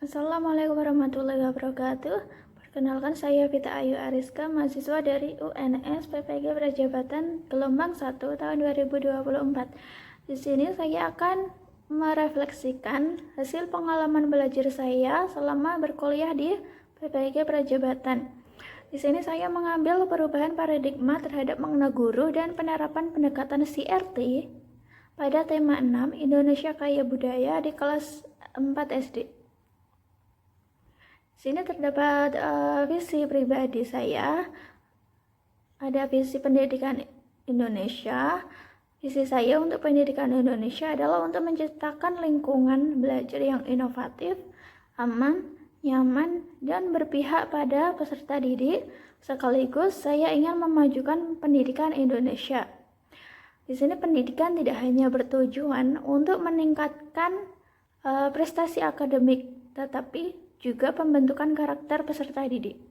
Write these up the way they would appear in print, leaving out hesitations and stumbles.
Assalamualaikum warahmatullahi wabarakatuh. Perkenalkan, saya Vita Ayu Ariska, mahasiswa dari UNS PPG Prajabatan gelombang 1 tahun 2024. Di sini saya akan merefleksikan hasil pengalaman belajar saya selama berkuliah di PPG Prajabatan. Di sini saya mengambil perubahan paradigma terhadap makna guru dan penerapan pendekatan CRT pada tema 6 Indonesia Kaya Budaya di kelas 4 SD. Sini terdapat visi pribadi saya. Ada visi pendidikan Indonesia. Visi saya untuk pendidikan Indonesia adalah untuk menciptakan lingkungan belajar yang inovatif, aman, nyaman, dan berpihak pada peserta didik. Sekaligus saya ingin memajukan pendidikan Indonesia. Di sini pendidikan tidak hanya bertujuan untuk meningkatkan prestasi akademik, tetapi juga pembentukan karakter peserta didik.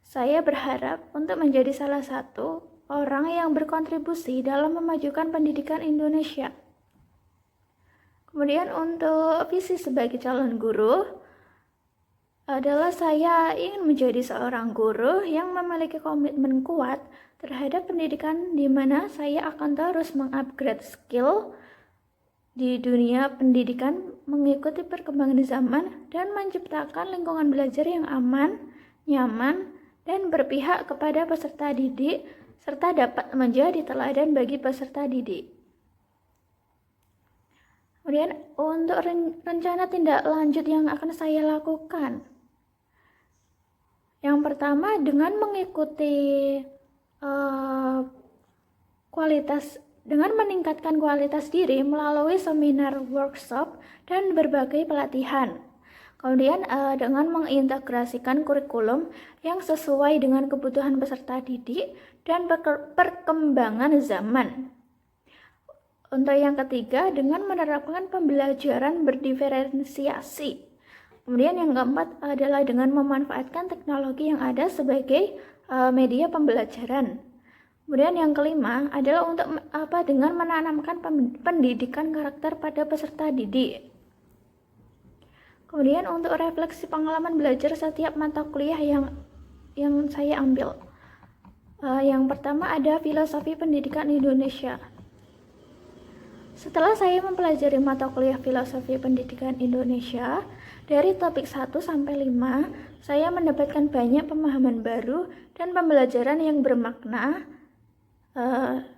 Saya berharap untuk menjadi salah satu orang yang berkontribusi dalam memajukan pendidikan Indonesia. Kemudian untuk visi sebagai calon guru adalah saya ingin menjadi seorang guru yang memiliki komitmen kuat terhadap pendidikan, di mana saya akan terus mengupgrade skill di dunia pendidikan mengikuti perkembangan zaman dan menciptakan lingkungan belajar yang aman, nyaman, dan berpihak kepada peserta didik serta dapat menjadi teladan bagi peserta didik. Kemudian untuk rencana tindak lanjut yang akan saya lakukan. Yang pertama, dengan mengikuti dengan meningkatkan kualitas diri melalui seminar, workshop, dan berbagai pelatihan. Kemudian dengan mengintegrasikan kurikulum yang sesuai dengan kebutuhan peserta didik dan perkembangan zaman. Untuk yang ketiga, dengan menerapkan pembelajaran berdiferensiasi. Kemudian yang keempat adalah dengan memanfaatkan teknologi yang ada sebagai media pembelajaran. Kemudian yang kelima adalah untuk dengan menanamkan pendidikan karakter pada peserta didik. Kemudian untuk refleksi pengalaman belajar setiap mata kuliah yang saya ambil. Yang pertama ada filosofi pendidikan Indonesia. Setelah saya mempelajari mata kuliah filosofi pendidikan Indonesia dari topik 1 sampai 5, saya mendapatkan banyak pemahaman baru dan pembelajaran yang bermakna.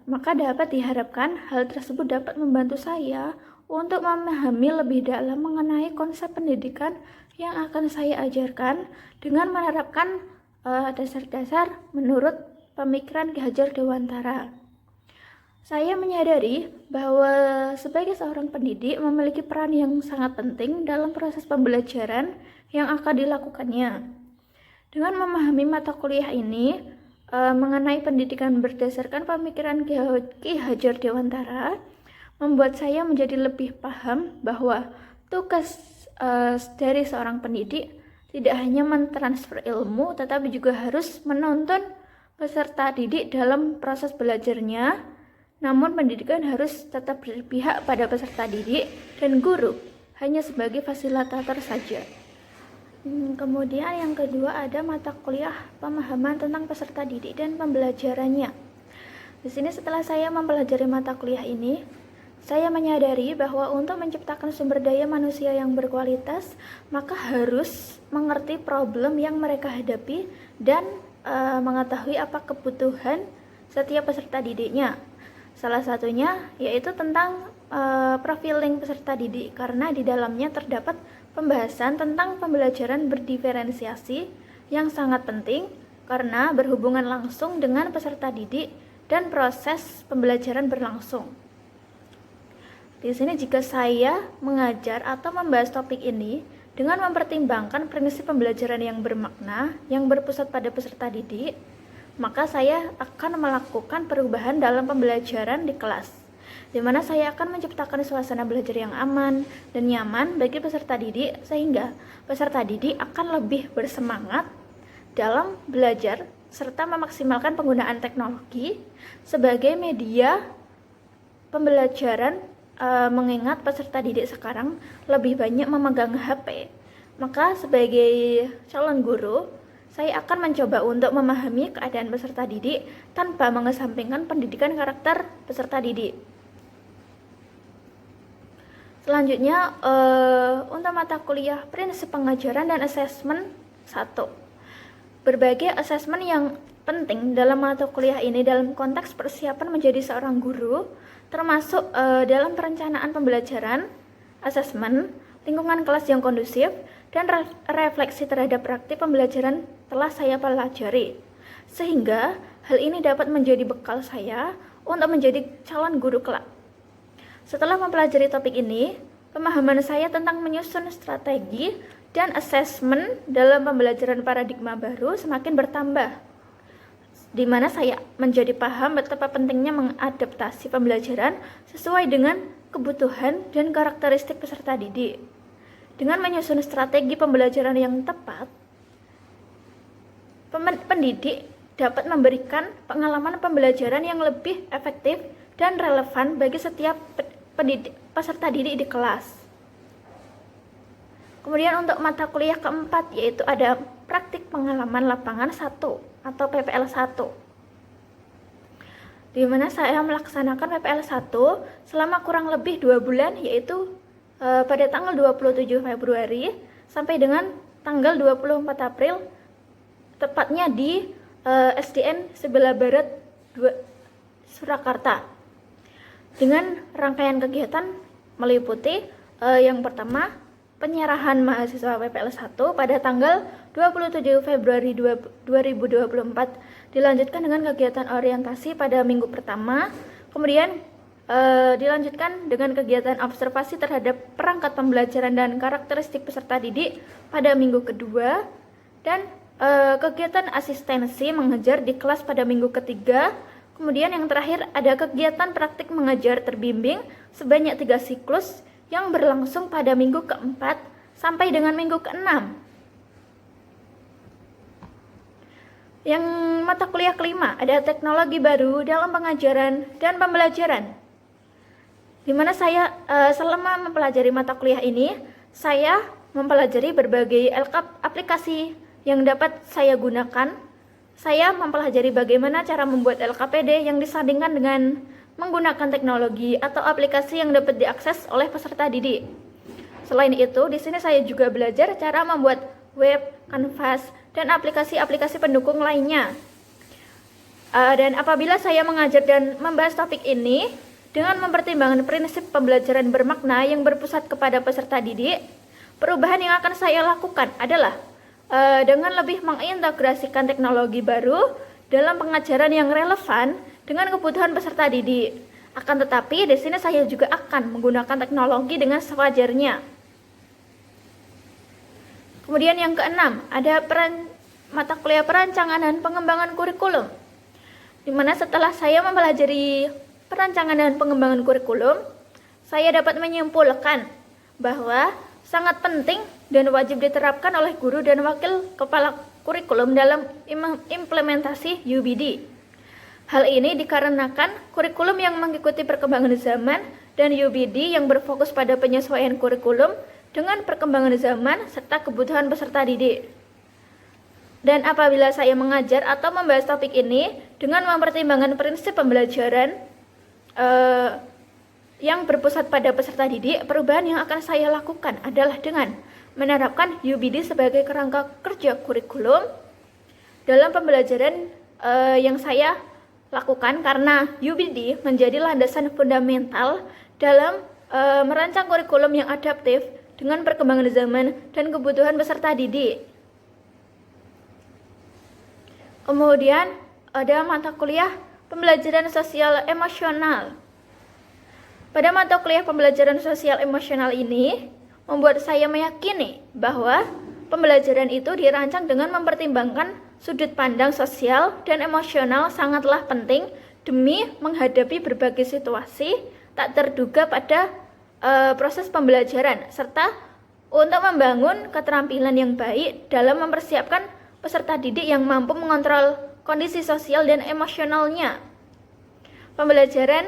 Maka dapat diharapkan hal tersebut dapat membantu saya untuk memahami lebih dalam mengenai konsep pendidikan yang akan saya ajarkan dengan menerapkan dasar-dasar menurut pemikiran Ki Hajar Dewantara. Saya menyadari bahwa sebagai seorang pendidik memiliki peran yang sangat penting dalam proses pembelajaran yang akan dilakukannya. Dengan memahami mata kuliah ini, mengenai pendidikan berdasarkan pemikiran Ki Hajar Dewantara, membuat saya menjadi lebih paham bahwa tugas dari seorang pendidik tidak hanya mentransfer ilmu, tetapi juga harus menuntun peserta didik dalam proses belajarnya. Namun pendidikan harus tetap berpihak pada peserta didik dan guru hanya sebagai fasilitator saja. Kemudian yang kedua ada mata kuliah pemahaman tentang peserta didik dan pembelajarannya. Di sini setelah saya mempelajari mata kuliah ini, saya menyadari bahwa untuk menciptakan sumber daya manusia yang berkualitas, maka harus mengerti problem yang mereka hadapi dan mengetahui apa kebutuhan setiap peserta didiknya. Salah satunya yaitu tentang profiling peserta didik, karena di dalamnya terdapat pembahasan tentang pembelajaran berdiferensiasi yang sangat penting karena berhubungan langsung dengan peserta didik dan proses pembelajaran berlangsung. Di sini jika saya mengajar atau membahas topik ini dengan mempertimbangkan prinsip pembelajaran yang bermakna, yang berpusat pada peserta didik, maka saya akan melakukan perubahan dalam pembelajaran di kelas, di mana saya akan menciptakan suasana belajar yang aman dan nyaman bagi peserta didik, sehingga peserta didik akan lebih bersemangat dalam belajar serta memaksimalkan penggunaan teknologi sebagai media pembelajaran, mengingat peserta didik sekarang lebih banyak memegang HP, Maka sebagai calon guru, saya akan mencoba untuk memahami keadaan peserta didik tanpa mengesampingkan pendidikan karakter peserta didik. Selanjutnya, untuk mata kuliah prinsip pengajaran dan asesmen 1. Berbagai asesmen yang penting dalam mata kuliah ini dalam konteks persiapan menjadi seorang guru, termasuk dalam perencanaan pembelajaran, asesmen, lingkungan kelas yang kondusif, dan refleksi terhadap praktik pembelajaran telah saya pelajari. Sehingga hal ini dapat menjadi bekal saya untuk menjadi calon guru kelak. Setelah mempelajari topik ini, pemahaman saya tentang menyusun strategi dan asesmen dalam pembelajaran paradigma baru semakin bertambah, di mana saya menjadi paham betapa pentingnya mengadaptasi pembelajaran sesuai dengan kebutuhan dan karakteristik peserta didik. Dengan menyusun strategi pembelajaran yang tepat, pendidik dapat memberikan pengalaman pembelajaran yang lebih efektif dan relevan bagi setiap peserta didik di kelas. Kemudian untuk mata kuliah keempat, yaitu ada praktik pengalaman lapangan 1 atau PPL 1, di mana saya melaksanakan PPL 1 selama kurang lebih 2 bulan, yaitu pada tanggal 27 Februari sampai dengan tanggal 24 April, tepatnya di SDN Sebelah Barat 2 Surakarta. Dengan rangkaian kegiatan meliputi yang pertama, penyerahan mahasiswa PPL 1 pada tanggal 27 Februari 2024, dilanjutkan dengan kegiatan orientasi pada minggu pertama, kemudian dilanjutkan dengan kegiatan observasi terhadap perangkat pembelajaran dan karakteristik peserta didik pada minggu kedua, dan kegiatan asistensi mengajar di kelas pada minggu ketiga. Kemudian yang terakhir ada kegiatan praktik mengajar terbimbing sebanyak 3 siklus yang berlangsung pada minggu keempat sampai dengan minggu keenam. Yang mata kuliah kelima ada teknologi baru dalam pengajaran dan pembelajaran, di mana saya selama mempelajari mata kuliah ini, saya mempelajari berbagai aplikasi yang dapat saya gunakan. Saya mempelajari bagaimana cara membuat LKPD yang disandingkan dengan menggunakan teknologi atau aplikasi yang dapat diakses oleh peserta didik. Selain itu, di sini saya juga belajar cara membuat web, kanvas, dan aplikasi-aplikasi pendukung lainnya. Dan apabila saya mengajar dan membahas topik ini dengan mempertimbangkan prinsip pembelajaran bermakna yang berpusat kepada peserta didik, perubahan yang akan saya lakukan adalah dengan lebih mengintegrasikan teknologi baru dalam pengajaran yang relevan dengan kebutuhan peserta didik. Akan tetapi di sini saya juga akan menggunakan teknologi dengan sewajarnya. Kemudian yang keenam, ada mata kuliah perancangan dan pengembangan kurikulum, di mana setelah saya mempelajari perancangan dan pengembangan kurikulum, saya dapat menyimpulkan bahwa sangat penting dan wajib diterapkan oleh guru dan wakil kepala kurikulum dalam implementasi UBD. Hal ini dikarenakan kurikulum yang mengikuti perkembangan zaman dan UBD yang berfokus pada penyesuaian kurikulum dengan perkembangan zaman serta kebutuhan peserta didik. Dan apabila saya mengajar atau membahas topik ini dengan mempertimbangkan prinsip pembelajaran yang berpusat pada peserta didik, perubahan yang akan saya lakukan adalah dengan menerapkan UBD sebagai kerangka kerja kurikulum dalam pembelajaran yang saya lakukan, karena UBD menjadi landasan fundamental dalam merancang kurikulum yang adaptif dengan perkembangan zaman dan kebutuhan peserta didik. Kemudian ada mata kuliah pembelajaran sosial emosional. Pada mata kuliah pembelajaran sosial emosional ini membuat saya meyakini bahwa pembelajaran itu dirancang dengan mempertimbangkan sudut pandang sosial dan emosional sangatlah penting demi menghadapi berbagai situasi tak terduga pada proses pembelajaran, serta untuk membangun keterampilan yang baik dalam mempersiapkan peserta didik yang mampu mengontrol kondisi sosial dan emosionalnya. Pembelajaran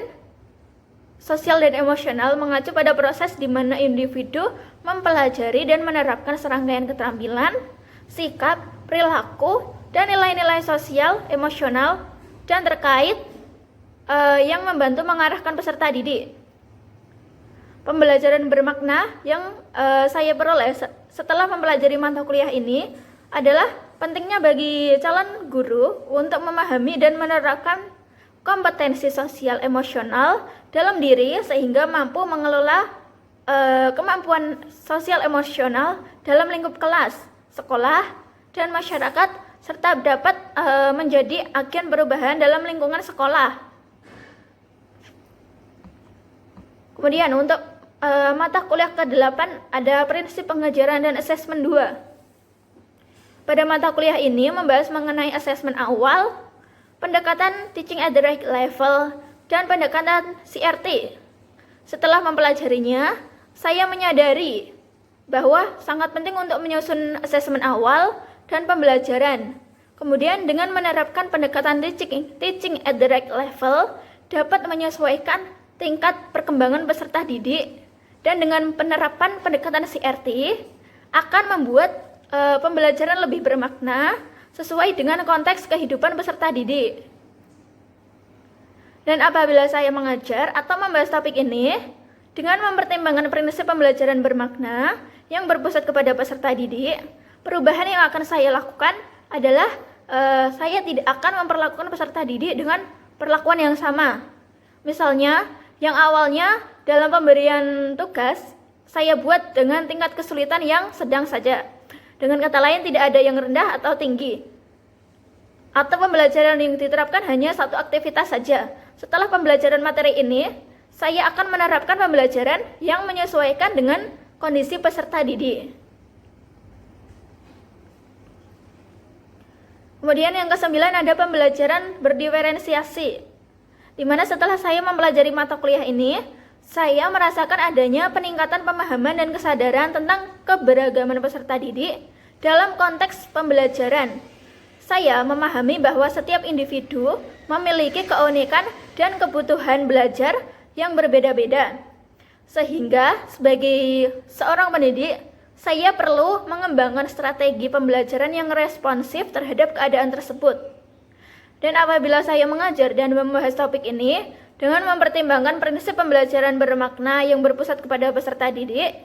sosial dan emosional mengacu pada proses di mana individu mempelajari dan menerapkan serangkaian keterampilan, sikap, perilaku, dan nilai-nilai sosial, emosional, dan terkait yang membantu mengarahkan peserta didik. Pembelajaran bermakna yang saya peroleh setelah mempelajari mata kuliah ini adalah pentingnya bagi calon guru untuk memahami dan menerapkan kompetensi sosial emosional dalam diri sehingga mampu mengelola kemampuan sosial emosional dalam lingkup kelas, sekolah, dan masyarakat serta dapat menjadi agen perubahan dalam lingkungan sekolah. Kemudian untuk mata kuliah ke-8 ada prinsip pengajaran dan asesmen 2. Pada mata kuliah ini membahas mengenai asesmen awal, pendekatan teaching at the right level, dan pendekatan CRT. Setelah mempelajarinya, saya menyadari bahwa sangat penting untuk menyusun asesmen awal dan pembelajaran. Kemudian dengan menerapkan pendekatan teaching at the right level dapat menyesuaikan tingkat perkembangan peserta didik, dan dengan penerapan pendekatan CRT akan membuat pembelajaran lebih bermakna sesuai dengan konteks kehidupan peserta didik. Dan apabila saya mengajar atau membahas topik ini dengan mempertimbangkan prinsip pembelajaran bermakna yang berpusat kepada peserta didik, perubahan yang akan saya lakukan adalah saya tidak akan memperlakukan peserta didik dengan perlakuan yang sama. Misalnya, yang awalnya dalam pemberian tugas saya buat dengan tingkat kesulitan yang sedang saja. Dengan kata lain, tidak ada yang rendah atau tinggi. Atau pembelajaran yang diterapkan hanya satu aktivitas saja. Setelah pembelajaran materi ini, saya akan menerapkan pembelajaran yang menyesuaikan dengan kondisi peserta didik. Kemudian yang ke-9 ada pembelajaran berdiferensiasi, di mana setelah saya mempelajari mata kuliah ini, saya merasakan adanya peningkatan pemahaman dan kesadaran tentang keberagaman peserta didik dalam konteks pembelajaran. Saya memahami bahwa setiap individu memiliki keunikan dan kebutuhan belajar yang berbeda-beda. Sehingga sebagai seorang pendidik, saya perlu mengembangkan strategi pembelajaran yang responsif terhadap keadaan tersebut. Dan apabila saya mengajar dan membahas topik ini dengan mempertimbangkan prinsip pembelajaran bermakna yang berpusat kepada peserta didik,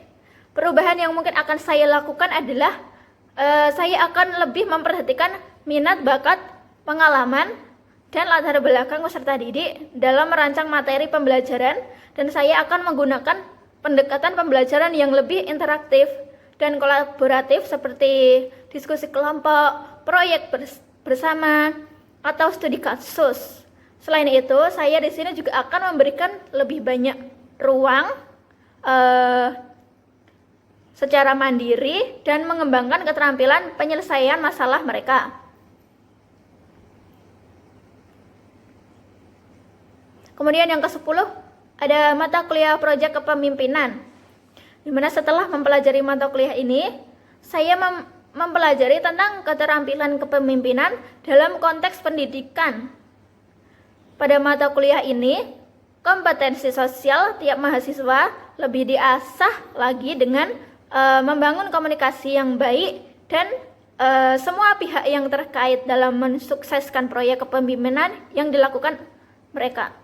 perubahan yang mungkin akan saya lakukan adalah saya akan lebih memperhatikan minat, bakat, pengalaman, dan latar belakang peserta didik dalam merancang materi pembelajaran, dan saya akan menggunakan pendekatan pembelajaran yang lebih interaktif dan kolaboratif seperti diskusi kelompok, proyek bersama, atau studi kasus. Selain itu, saya di sini juga akan memberikan lebih banyak ruang secara mandiri dan mengembangkan keterampilan penyelesaian masalah mereka. Kemudian yang ke-10 ada mata kuliah proyek kepemimpinan, di mana setelah mempelajari mata kuliah ini, saya mempelajari tentang keterampilan kepemimpinan dalam konteks pendidikan. Pada mata kuliah ini, kompetensi sosial tiap mahasiswa lebih diasah lagi dengan membangun komunikasi yang baik dan semua pihak yang terkait dalam mensukseskan proyek kepemimpinan yang dilakukan mereka.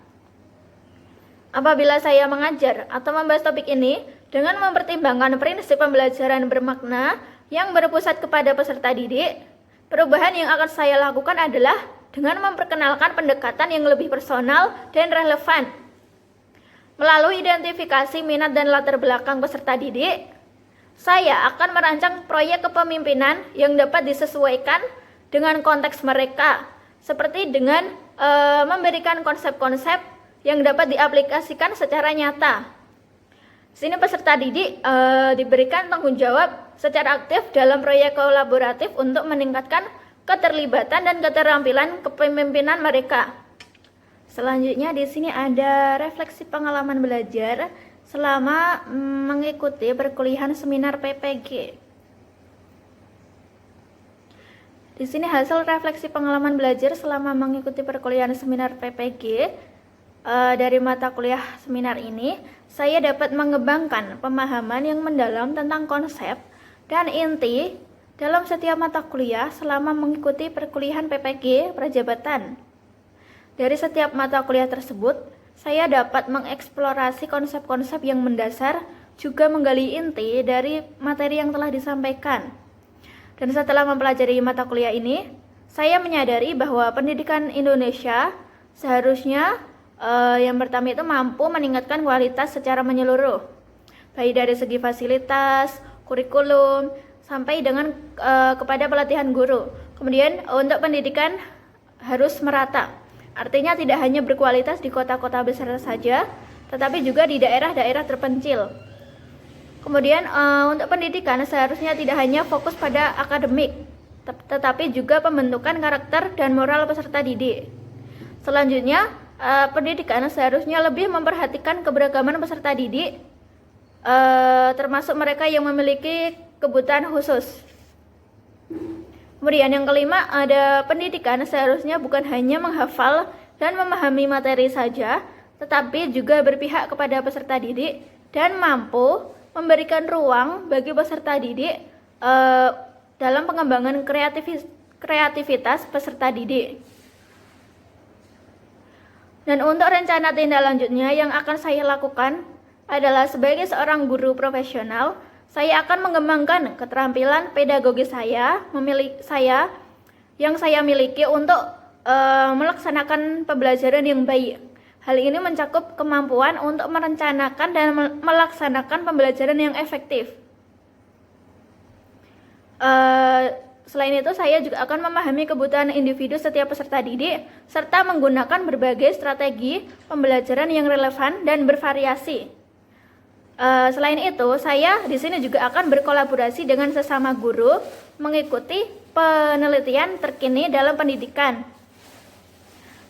Apabila saya mengajar atau membahas topik ini dengan mempertimbangkan prinsip pembelajaran bermakna yang berpusat kepada peserta didik, perubahan yang akan saya lakukan adalah dengan memperkenalkan pendekatan yang lebih personal dan relevan. Melalui identifikasi minat dan latar belakang peserta didik, saya akan merancang proyek kepemimpinan yang dapat disesuaikan dengan konteks mereka, seperti dengan memberikan konsep-konsep yang dapat diaplikasikan secara nyata. Sini peserta didik diberikan tanggung jawab secara aktif dalam proyek kolaboratif untuk meningkatkan keterlibatan dan keterampilan kepemimpinan mereka. Selanjutnya di sini ada refleksi pengalaman belajar selama mengikuti perkuliahan seminar PPG. Di sini hasil refleksi pengalaman belajar selama mengikuti perkuliahan seminar PPG dari mata kuliah seminar ini, saya dapat mengembangkan pemahaman yang mendalam tentang konsep dan inti dalam setiap mata kuliah selama mengikuti perkuliahan PPG Prajabatan. Dari setiap mata kuliah tersebut, saya dapat mengeksplorasi konsep-konsep yang mendasar, juga menggali inti dari materi yang telah disampaikan. Dan setelah mempelajari mata kuliah ini, saya menyadari bahwa pendidikan Indonesia seharusnya yang pertama itu mampu meningkatkan kualitas secara menyeluruh, baik dari segi fasilitas, kurikulum, sampai dengan kepada pelatihan guru. Kemudian untuk pendidikan harus merata, artinya tidak hanya berkualitas di kota-kota besar saja, tetapi juga di daerah-daerah terpencil. Kemudian untuk pendidikan seharusnya tidak hanya fokus pada akademik, tetapi juga pembentukan karakter dan moral peserta didik. Selanjutnya, pendidikan seharusnya lebih memperhatikan keberagaman peserta didik, termasuk mereka yang memiliki kebutuhan khusus. Kemudian yang kelima, ada pendidikan seharusnya bukan hanya menghafal dan memahami materi saja, tetapi juga berpihak kepada peserta didik dan mampu memberikan ruang bagi peserta didik dalam pengembangan kreativitas peserta didik. Dan untuk rencana tindak lanjutnya yang akan saya lakukan adalah sebagai seorang guru profesional, saya akan mengembangkan keterampilan pedagogi yang saya miliki untuk melaksanakan pembelajaran yang baik. Hal ini mencakup kemampuan untuk merencanakan dan melaksanakan pembelajaran yang efektif. Selain itu, saya juga akan memahami kebutuhan individu setiap peserta didik, serta menggunakan berbagai strategi pembelajaran yang relevan dan bervariasi. Selain itu, saya di sini juga akan berkolaborasi dengan sesama guru, mengikuti penelitian terkini dalam pendidikan,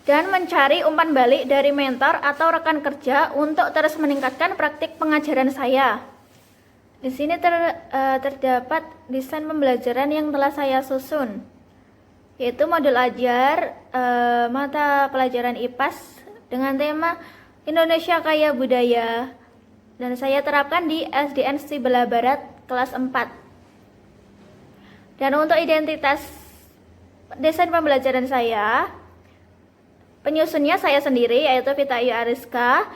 dan mencari umpan balik dari mentor atau rekan kerja untuk terus meningkatkan praktik pengajaran saya. Di sini terdapat desain pembelajaran yang telah saya susun, yaitu modul ajar mata pelajaran IPAS dengan tema Indonesia Kaya Budaya, dan saya terapkan di SDN Sibela Barat kelas 4. Dan untuk identitas desain pembelajaran saya, penyusunnya saya sendiri, yaitu Vita Ayu Ariska,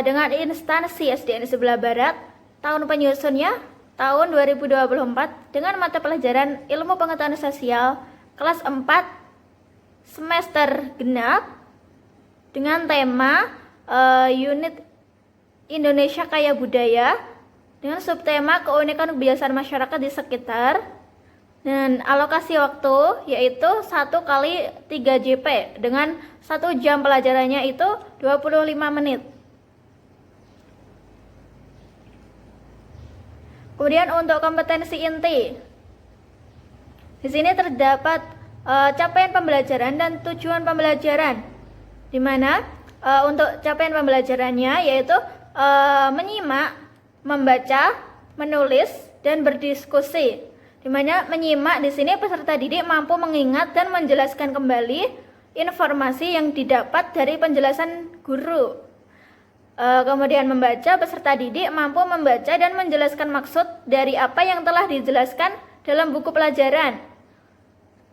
dengan instansi SDN Sibela Barat. Tahun penyusunnya tahun 2024 dengan mata pelajaran Ilmu Pengetahuan Sosial kelas 4 semester genap dengan tema unit Indonesia Kaya Budaya dengan subtema keunikan kebiasaan masyarakat di sekitar, dan alokasi waktu yaitu 1 kali 3 JP dengan 1 jam pelajarannya itu 25 menit. Kemudian untuk kompetensi inti, di sini terdapat capaian pembelajaran dan tujuan pembelajaran, di mana untuk capaian pembelajarannya yaitu menyimak, membaca, menulis, dan berdiskusi. Di mana menyimak di sini peserta didik mampu mengingat dan menjelaskan kembali informasi yang didapat dari penjelasan guru. Kemudian membaca, peserta didik mampu membaca dan menjelaskan maksud dari apa yang telah dijelaskan dalam buku pelajaran.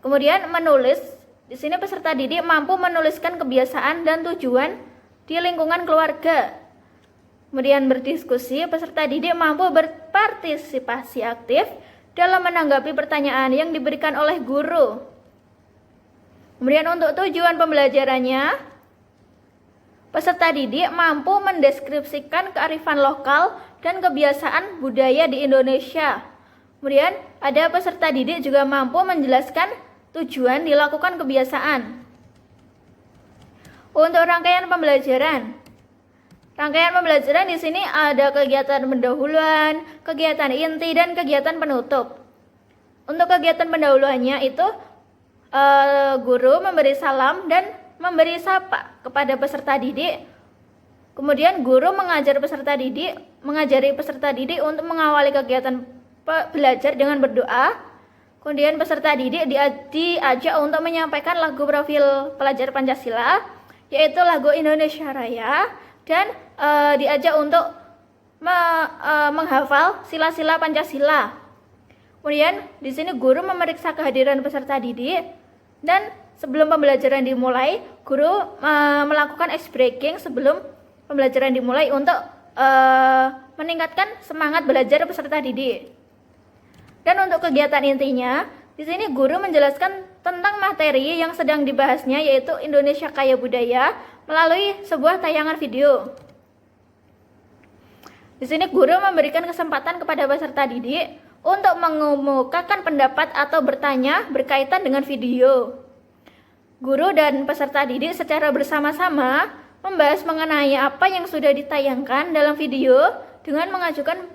Kemudian menulis, di sini peserta didik mampu menuliskan kebiasaan dan tujuan di lingkungan keluarga. Kemudian berdiskusi, peserta didik mampu berpartisipasi aktif dalam menanggapi pertanyaan yang diberikan oleh guru. Kemudian untuk tujuan pembelajarannya, peserta didik mampu mendeskripsikan kearifan lokal dan kebiasaan budaya di Indonesia. Kemudian ada peserta didik juga mampu menjelaskan tujuan dilakukan kebiasaan. Untuk rangkaian pembelajaran di sini ada kegiatan pendahuluan, kegiatan inti, dan kegiatan penutup. Untuk kegiatan pendahuluannya itu guru memberi salam dan memberi sapa kepada peserta didik. Kemudian guru mengajari peserta didik untuk mengawali kegiatan belajar dengan berdoa. Kemudian peserta didik diajak untuk menyampaikan lagu profil pelajar Pancasila yaitu lagu Indonesia Raya, dan diajak untuk menghafal sila-sila Pancasila. Kemudian di sini guru memeriksa kehadiran peserta didik, dan sebelum pembelajaran dimulai, guru melakukan ice breaking sebelum pembelajaran dimulai untuk meningkatkan semangat belajar peserta didik. Dan untuk kegiatan intinya, di sini guru menjelaskan tentang materi yang sedang dibahasnya, yaitu Indonesia Kaya Budaya, melalui sebuah tayangan video. Di sini guru memberikan kesempatan kepada peserta didik untuk mengemukakan pendapat atau bertanya berkaitan dengan video. Guru dan peserta didik secara bersama-sama membahas mengenai apa yang sudah ditayangkan dalam video dengan mengajukan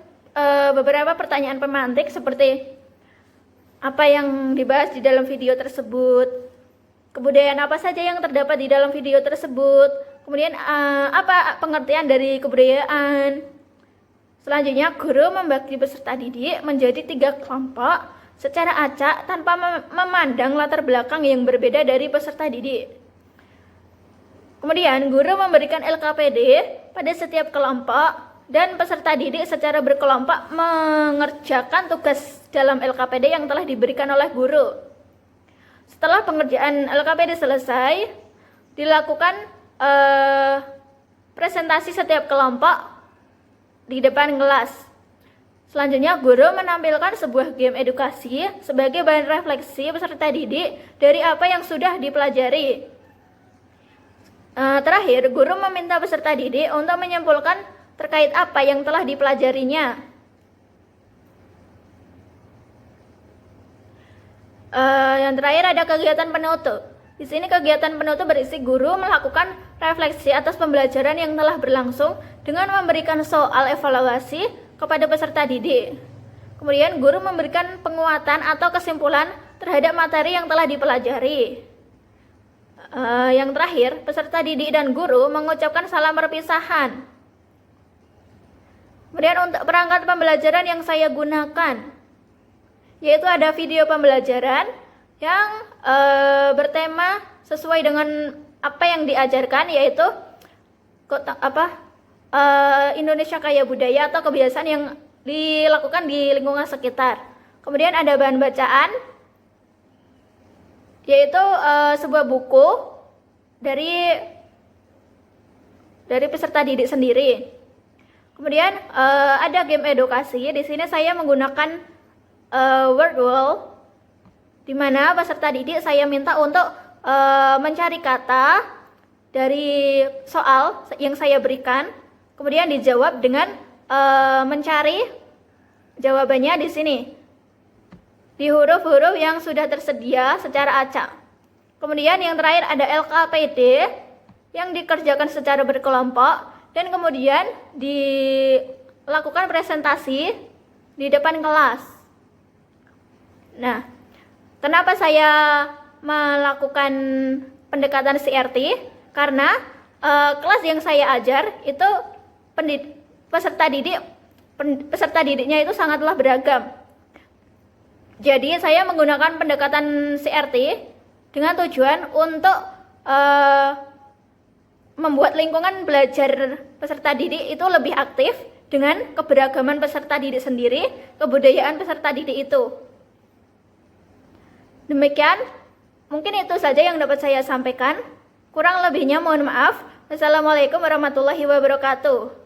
beberapa pertanyaan pemantik seperti apa yang dibahas di dalam video tersebut, kebudayaan apa saja yang terdapat di dalam video tersebut, kemudian apa pengertian dari kebudayaan. Selanjutnya, guru membagi peserta didik menjadi 3 kelompok secara acak tanpa memandang latar belakang yang berbeda dari peserta didik. Kemudian, guru memberikan LKPD pada setiap kelompok, dan peserta didik secara berkelompok mengerjakan tugas dalam LKPD yang telah diberikan oleh guru. Setelah pengerjaan LKPD selesai, dilakukan presentasi setiap kelompok di depan kelas. Selanjutnya, guru menampilkan sebuah game edukasi sebagai bahan refleksi peserta didik dari apa yang sudah dipelajari. Terakhir, guru meminta peserta didik untuk menyimpulkan terkait apa yang telah dipelajarinya. Yang terakhir ada kegiatan penutup. Di sini kegiatan penutup berisi guru melakukan refleksi atas pembelajaran yang telah berlangsung dengan memberikan soal evaluasi kepada peserta didik. Kemudian guru memberikan penguatan atau kesimpulan terhadap materi yang telah dipelajari. Yang terakhir, peserta didik dan guru mengucapkan salam perpisahan. Kemudian untuk perangkat pembelajaran yang saya gunakan, yaitu ada video pembelajaran yang bertema sesuai dengan apa yang diajarkan, yaitu Indonesia Kaya Budaya atau kebiasaan yang dilakukan di lingkungan sekitar. Kemudian ada bahan bacaan, yaitu sebuah buku dari peserta didik sendiri. Kemudian ada game edukasi. Di sini saya menggunakan word wall, di mana peserta didik saya minta untuk mencari kata dari soal yang saya berikan, kemudian dijawab dengan mencari jawabannya di sini di huruf-huruf yang sudah tersedia secara acak. Kemudian yang terakhir ada LKPD yang dikerjakan secara berkelompok, dan kemudian dilakukan presentasi di depan kelas. Nah, kenapa saya melakukan pendekatan CRT? Karena kelas yang saya ajar itu peserta didiknya itu sangatlah beragam. Jadi saya menggunakan pendekatan CRT dengan tujuan untuk membuat lingkungan belajar peserta didik itu lebih aktif dengan keberagaman peserta didik sendiri, kebudayaan peserta didik itu. Demikian, mungkin itu saja yang dapat saya sampaikan. Kurang lebihnya mohon maaf. Wassalamualaikum warahmatullahi wabarakatuh.